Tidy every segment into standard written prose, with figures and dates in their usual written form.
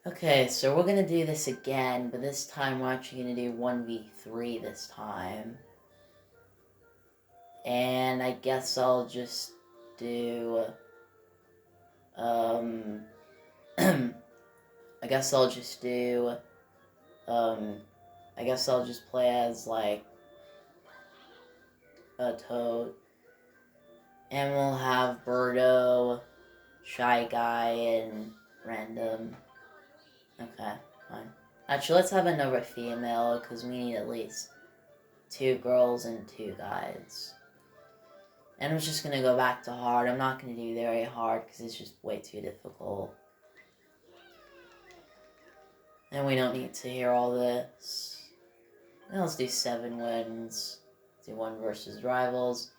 Okay, so we're gonna do this again, but this time we're actually gonna do 1v3 this time. And I guess I'll just do, I guess I'll just do, I guess I'll just play as, like, a Toad. And we'll have Birdo, Shy Guy, and Random. Okay, fine. Actually, let's have another female, because we need at least 2 girls and 2 guys. And I'm just gonna go back to hard. I'm not gonna do very hard, because it's just way too difficult. And we don't need to hear all this. Now let's do 7 wins. Do 1 versus rivals.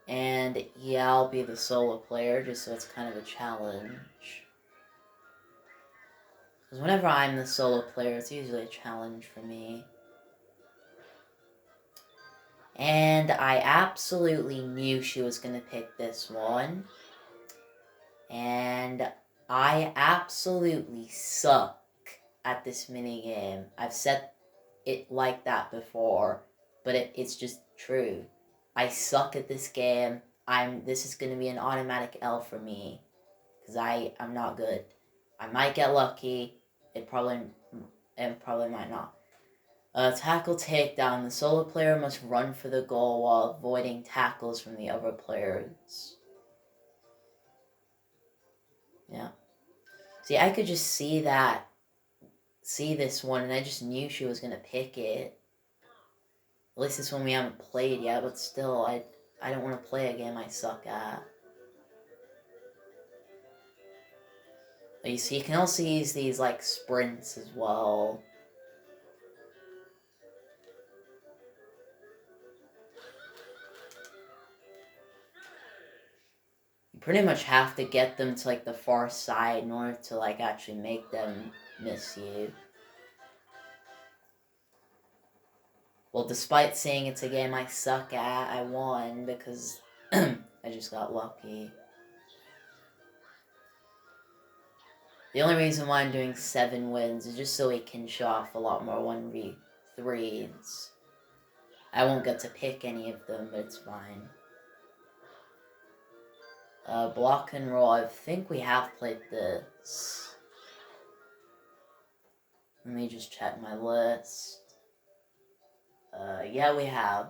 And yeah, I'll be the solo player, just so it's kind of a challenge. Because whenever I'm the solo player, it's usually a challenge for me. And I absolutely knew she was going to pick this one. And I absolutely suck at this minigame. I've said it like that before, but it's just true. I suck at this game. This is going to be an automatic L for me. Because I'm not good. I might get lucky. It probably might not. Tackle takedown. The solo player must run for the goal while avoiding tackles from the other players. Yeah. See, I could just see this one, and I just knew she was gonna pick it. At least this one we haven't played yet, but still, I don't want to play a game I suck at. But you see, you can also use these, like, sprints as well. You pretty much have to get them to, like, the far side in order to, like, actually make them miss you. Well, despite saying it's a game I suck at, I won because I just got lucky. The only reason why I'm doing 7 wins is just so we can show off a lot more 1v3s. I won't get to pick any of them, but it's fine. Block and roll, I think we have played this. Let me just check my list. Yeah, we have.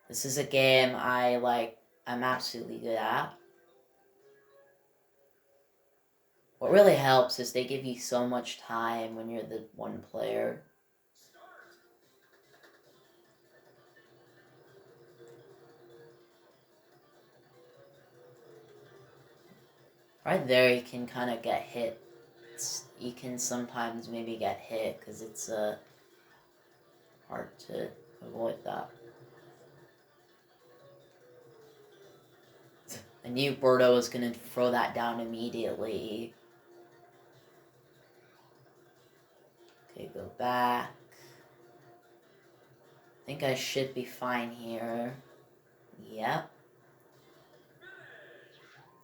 This is a game I'm absolutely good at. What really helps is they give you so much time when you're the one player. Right there, you can kind of get hit. You can sometimes maybe get hit because it's hard to avoid that. I knew Bordeaux was going to throw that down immediately. Okay, go back. I think I should be fine here. Yep.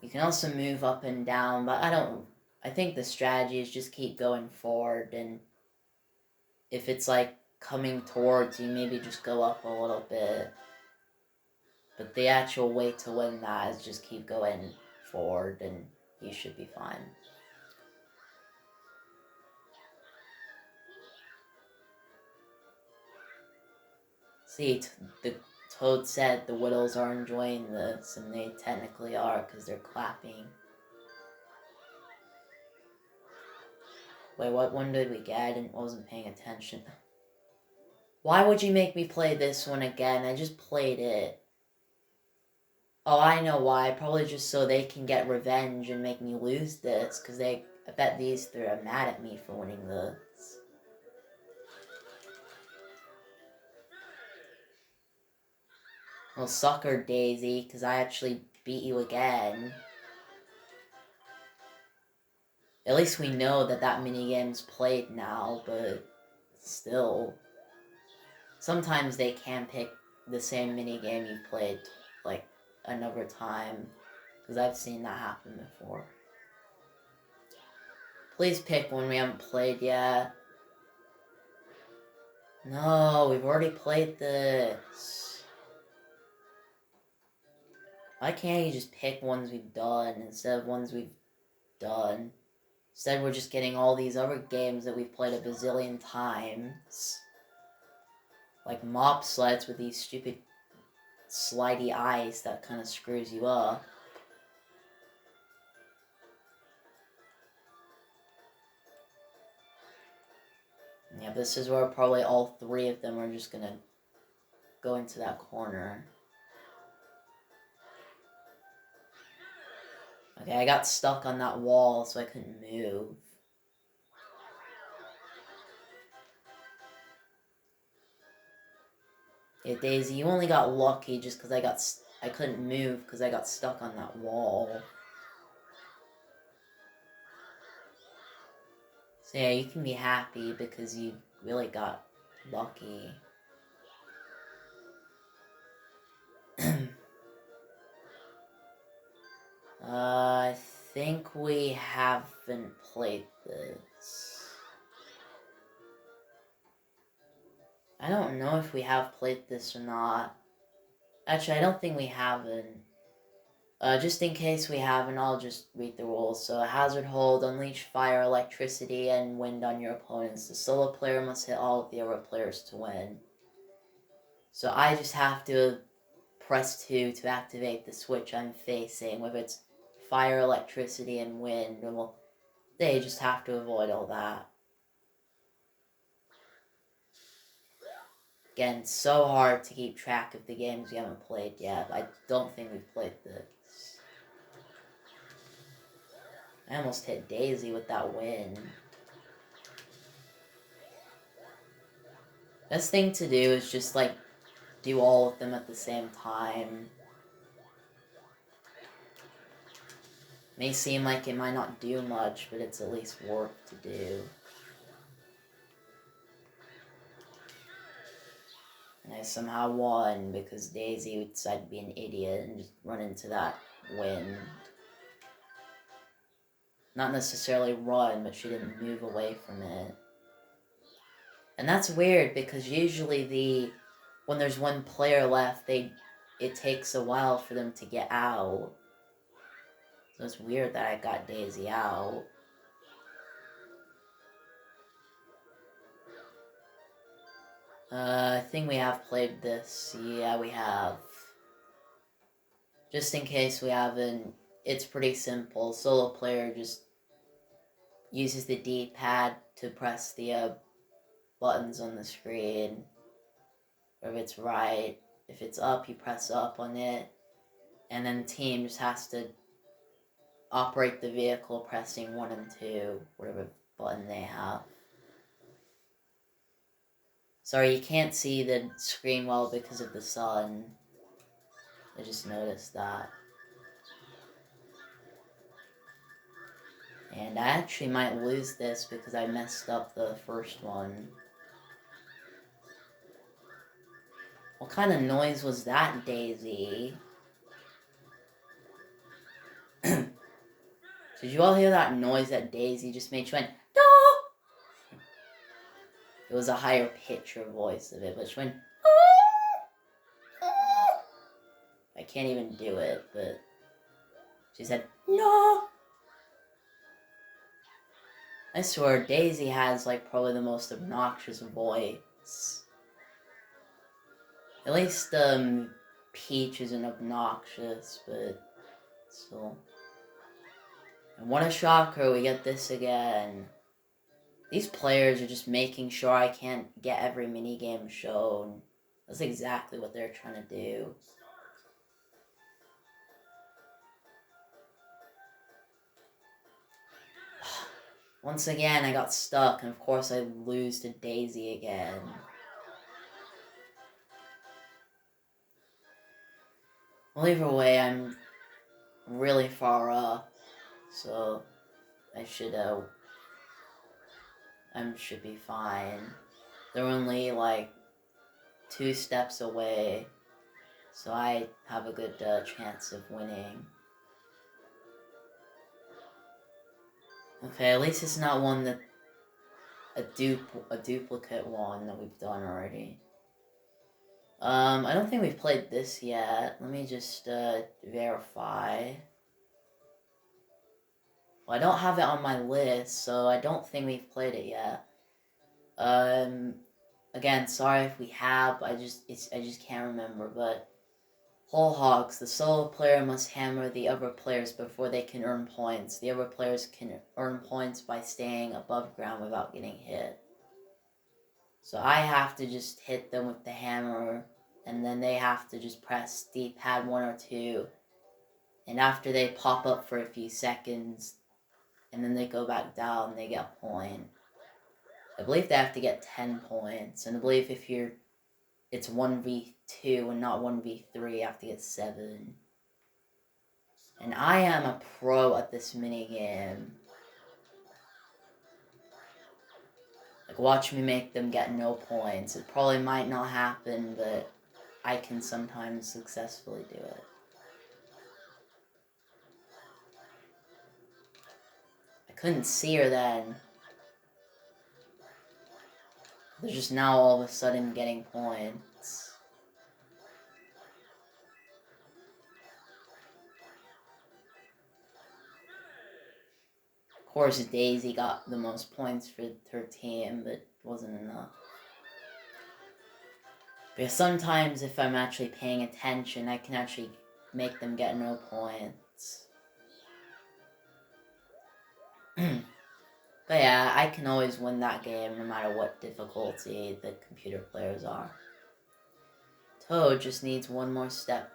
You can also move up and down, but I think the strategy is just keep going forward, and if it's like coming towards you, maybe just go up a little bit. But the actual way to win that is just keep going forward, and you should be fine. See, the Toad said the Whittles are enjoying this, and they technically are, because they're clapping. Wait, what one did we get? I wasn't paying attention. Why would you make me play this one again? I just played it. Oh, I know why. Probably just so they can get revenge and make me lose this, because I bet these three are mad at me for winning this. Well, sucker, Daisy, because I actually beat you again. At least we know that minigame's played now, but still. Sometimes they can pick the same minigame you've played, like, another time. Because I've seen that happen before. Please pick one we haven't played yet. No, we've already played this. Why can't you just pick ones we've done instead of ones we've done? Instead, we're just getting all these other games that we've played a bazillion times. Like mop sleds with these stupid slidey eyes that kind of screws you up. Yeah, this is where probably all three of them are just gonna go into that corner. Okay, I got stuck on that wall, so I couldn't move. Yeah, Daisy, you only got lucky just because I couldn't move because I got stuck on that wall. So yeah, you can be happy because you really got lucky. I think we haven't played this. I don't know if we have played this or not. Actually, I don't think we haven't. Just in case we haven't, I'll just read the rules. So, hazard hold, unleash fire, electricity, and wind on your opponents. The solo player must hit all of the other players to win. So I just have to press 2 to activate the switch I'm facing, whether it's fire, electricity, and wind. Well, they just have to avoid all that. Again, it's so hard to keep track of the games we haven't played yet. I don't think we've played this. I almost hit Daisy with that win. Best thing to do is just, like, do all of them at the same time. May seem like it might not do much, but it's at least work to do. And I somehow won because Daisy decided to be an idiot and just run into that wind. Not necessarily run, but she didn't move away from it. And that's weird because usually when there's one player left, it takes a while for them to get out. So it's weird that I got Daisy out. I think we have played this. Yeah, we have. Just in case we haven't, it's pretty simple. Solo player just uses the D-pad to press the buttons on the screen. Or if it's right, if it's up, you press up on it. And then team just has to operate the vehicle pressing 1 and 2, whatever button they have. Sorry, you can't see the screen well because of the sun. I just noticed that. And I actually might lose this because I messed up the first one. What kind of noise was that, Daisy? Did you all hear that noise that Daisy just made? She went, no! It was a higher pitcher voice of it, but she went, I can't even do it, but she said, no! I swear, Daisy has, like, probably the most obnoxious voice. At least, Peach isn't obnoxious, but still. And what a shocker, we get this again. These players are just making sure I can't get every minigame shown. That's exactly what they're trying to do. Once again, I got stuck, and of course I lose to Daisy again. Well, either way, I'm really far up, so I should be fine. They're only, like, 2 steps away, so I have a good chance of winning. Okay, at least it's not one that a duplicate one that we've done already. I don't think we've played this yet. Let me just verify. Well, I don't have it on my list, so I don't think we've played it yet. Again, sorry if we have. I just can't remember. But whole hogs. The solo player must hammer the other players before they can earn points. The other players can earn points by staying above ground without getting hit. So I have to just hit them with the hammer, and then they have to just press D-pad 1 or 2. And after they pop up for a few seconds, and then they go back down, they get a point. I believe they have to get 10 points, and I believe if it's 1v2 and not 1v3, you have to get 7. And I am a pro at this minigame. Like, watch me make them get no points. It probably might not happen, but I can sometimes successfully do it. I couldn't see her then. They're just now all of a sudden getting points. Of course, Daisy got the most points for her team, but it wasn't enough. Because sometimes if I'm actually paying attention, I can actually make them get no points. But yeah, I can always win that game no matter what difficulty the computer players are. Toad just needs one more step,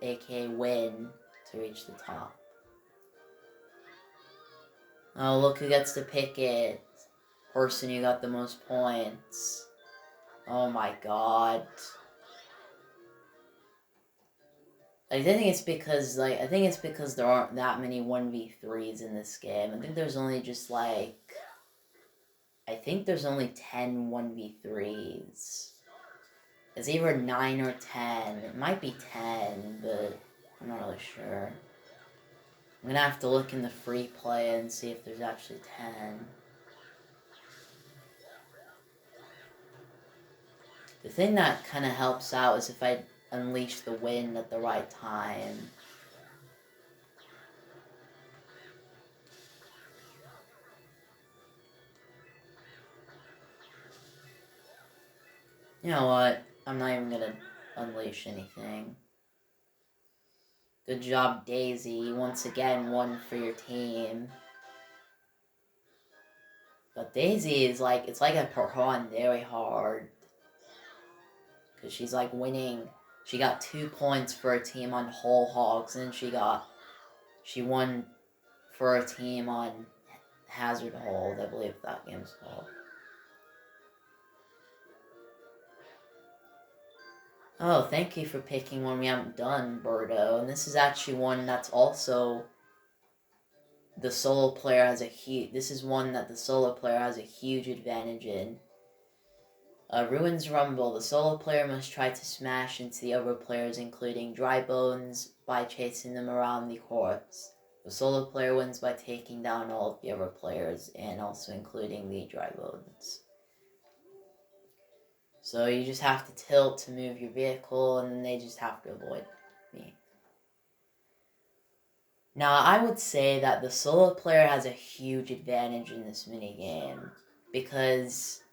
aka win, to reach the top. Oh, look who gets to pick it. Person who got the most points. Oh my god. I think it's because there aren't that many 1v3s in this game. I think there's only just I think there's only 10 1v3s. It's either 9 or 10. It might be 10, but I'm not really sure. I'm gonna have to look in the free play and see if there's actually 10. The thing that kind of helps out is if I unleash the wind at the right time. You know what? I'm not even gonna unleash anything. Good job, Daisy. Once again, won for your team. But Daisy is it's like I put her on very hard. Because she's winning. She got 2 points for a team on Whole Hogs, and she won for a team on Hazard Hold, I believe that game's called. Oh, thank you for picking one we haven't done, Birdo. And this is actually one that's also the solo player has a huge. This is one that the solo player has a huge advantage in. Ruins Rumble. The solo player must try to smash into the other players, including Dry Bones, by chasing them around the courts. The solo player wins by taking down all of the other players, and also including the Dry Bones. So you just have to tilt to move your vehicle, and then they just have to avoid me. Now, I would say that the solo player has a huge advantage in this minigame, because,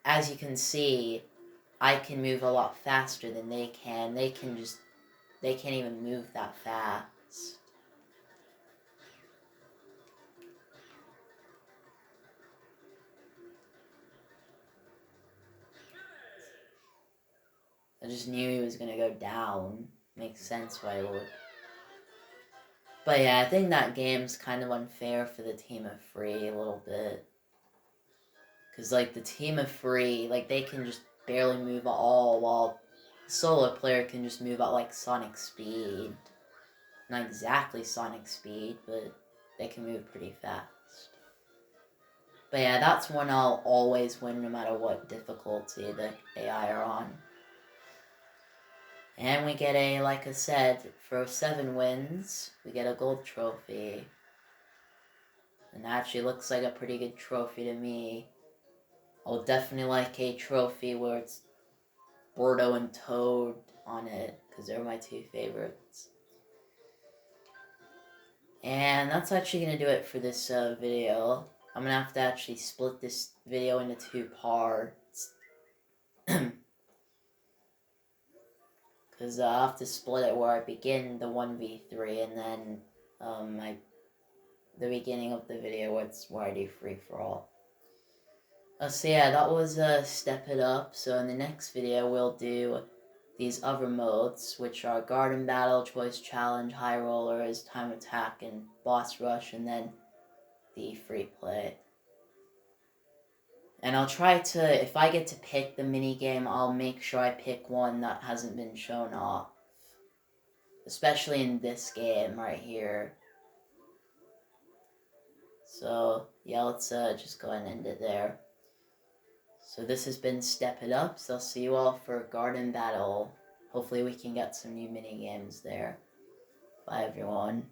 as you can see, I can move a lot faster than they can. They can't even move that fast. I just knew he was gonna go down. Makes sense why he would. But yeah, I think that game's kind of unfair for the team of Free a little bit. Because, the team of Free, they can just barely move at all, while the solo player can just move at, Sonic speed. Not exactly Sonic speed, but they can move pretty fast. But yeah, that's one I'll always win no matter what difficulty the AI are on. And we get like I said, for 7 wins, we get a gold trophy. And actually looks like a pretty good trophy to me. I'll definitely like a trophy where it's Birdo and Toad on it, because they're my two favorites. And that's actually going to do it for this video. I'm going to have to actually split this video into 2 parts. Because I'll have to split it where I begin the 1v3 and then the beginning of the video where I do free-for-all. So yeah, that was Step It Up. So in the next video, we'll do these other modes, which are Garden Battle, Choice Challenge, High Rollers, Time Attack, and Boss Rush, and then the free play. And I'll try to, if I get to pick the minigame, I'll make sure I pick one that hasn't been shown off. Especially in this game right here. So, yeah, let's just go ahead and end it there. So this has been Step It Up, so I'll see you all for Garden Battle. Hopefully we can get some new mini games there. Bye, everyone.